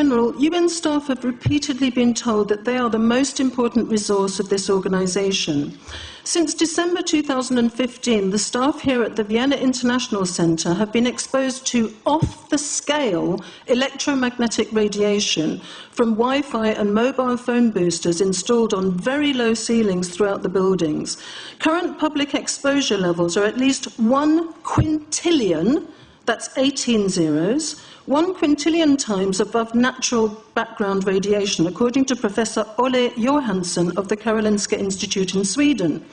General, UN staff have repeatedly been told that they are the most important resource of this organisation. Since December 2015, the staff here at the Vienna International Centre have been exposed to off-the-scale electromagnetic radiation from Wi-Fi and mobile phone boosters installed on very low ceilings throughout the buildings. Current public exposure levels are at least 1 quintillion, that's 18 zeros, 1 quintillion times above natural background radiation, according to Professor Olle Johansson of the Karolinska Institute in Sweden.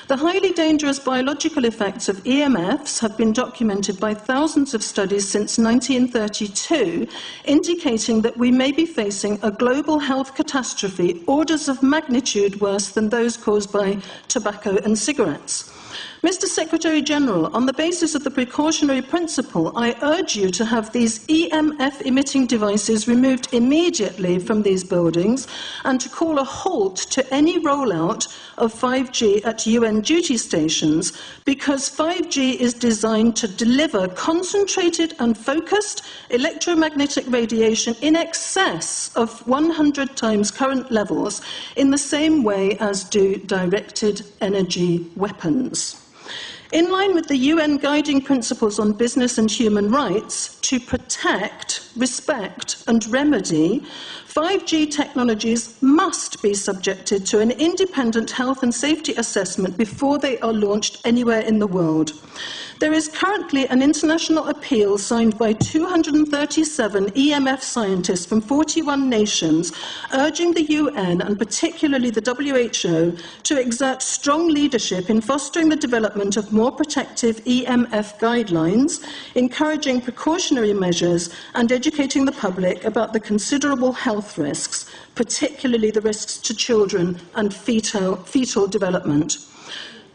The highly dangerous biological effects of EMFs have been documented by thousands of studies since 1932, indicating that we may be facing a global health catastrophe orders of magnitude worse than those caused by tobacco and cigarettes. Mr. Secretary-General, on the basis of the precautionary principle, I urge you to have these EMF-emitting devices removed immediately from these buildings and to call a halt to any rollout of 5G at UN duty stations, because 5G is designed to deliver concentrated and focused electromagnetic radiation in excess of 100 times current levels in the same way as do directed energy weapons. In line with the UN guiding principles on business and human rights, to protect, respect and remedy, 5G technologies must be subjected to an independent health and safety assessment before they are launched anywhere in the world. There is currently an international appeal signed by 237 EMF scientists from 41 nations urging the UN and particularly the WHO to exert strong leadership in fostering the development of more protective EMF guidelines, encouraging precautionary measures and educating the public about the considerable health risks, particularly the risks to children and fetal development.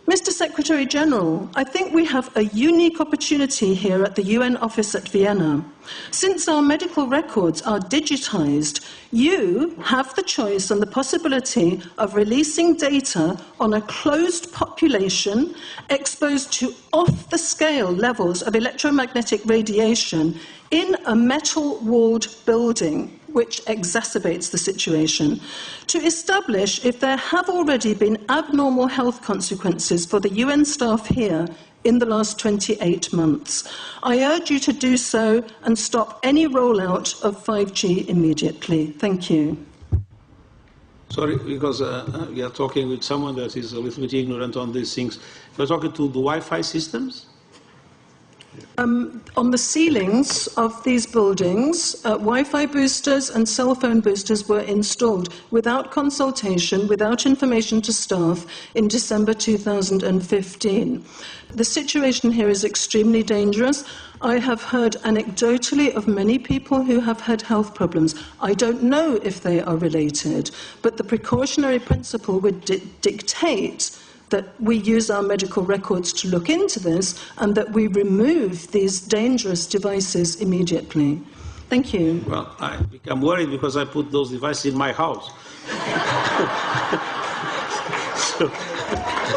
Mr. Secretary-General, I think we have a unique opportunity here at the UN office at Vienna. Since our medical records are digitized, you have the choice and the possibility of releasing data on a closed population exposed to off-the-scale levels of electromagnetic radiation in a metal-walled building, which exacerbates the situation, to establish if there have already been abnormal health consequences for the UN staff here in the last 28 months. I urge you to do so and stop any rollout of 5G immediately. Thank you. Sorry, because we are talking with someone that is a little bit ignorant on these things. We're talking to the Wi-Fi systems? On the ceilings of these buildings, Wi-Fi boosters and cell phone boosters were installed without consultation, without information to staff in December 2015. The situation here is extremely dangerous. I have heard anecdotally of many people who have had health problems. I don't know if they are related, but the precautionary principle would dictate that we use our medical records to look into this and that we remove these dangerous devices immediately. Thank you. Well, I become worried because I put those devices in my house.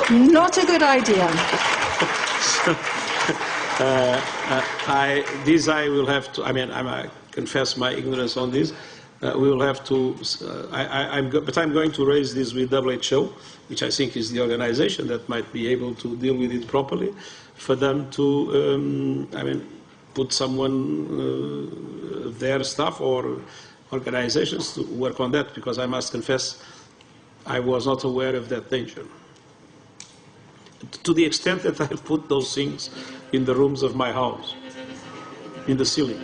Not a good idea. I will have to, I confess my ignorance on this. We will have to, but I'm going to raise this with WHO, which I think is the organization that might be able to deal with it properly, for them to, put someone, their staff or organizations to work on that, because I must confess I was not aware of that danger. To the extent that I put those things in the rooms of my house, in the ceiling.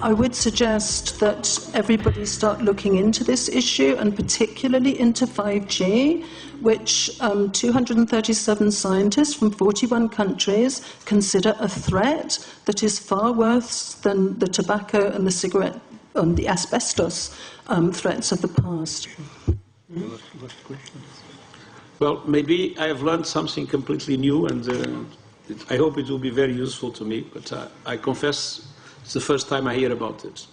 I would suggest that everybody start looking into this issue, and particularly into 5G, which 237 scientists from 41 countries consider a threat that is far worse than the tobacco and the cigarette, the asbestos threats of the past. Well, maybe I have learned something completely new, and I hope it will be very useful to me, but I confess it's the first time I hear about it.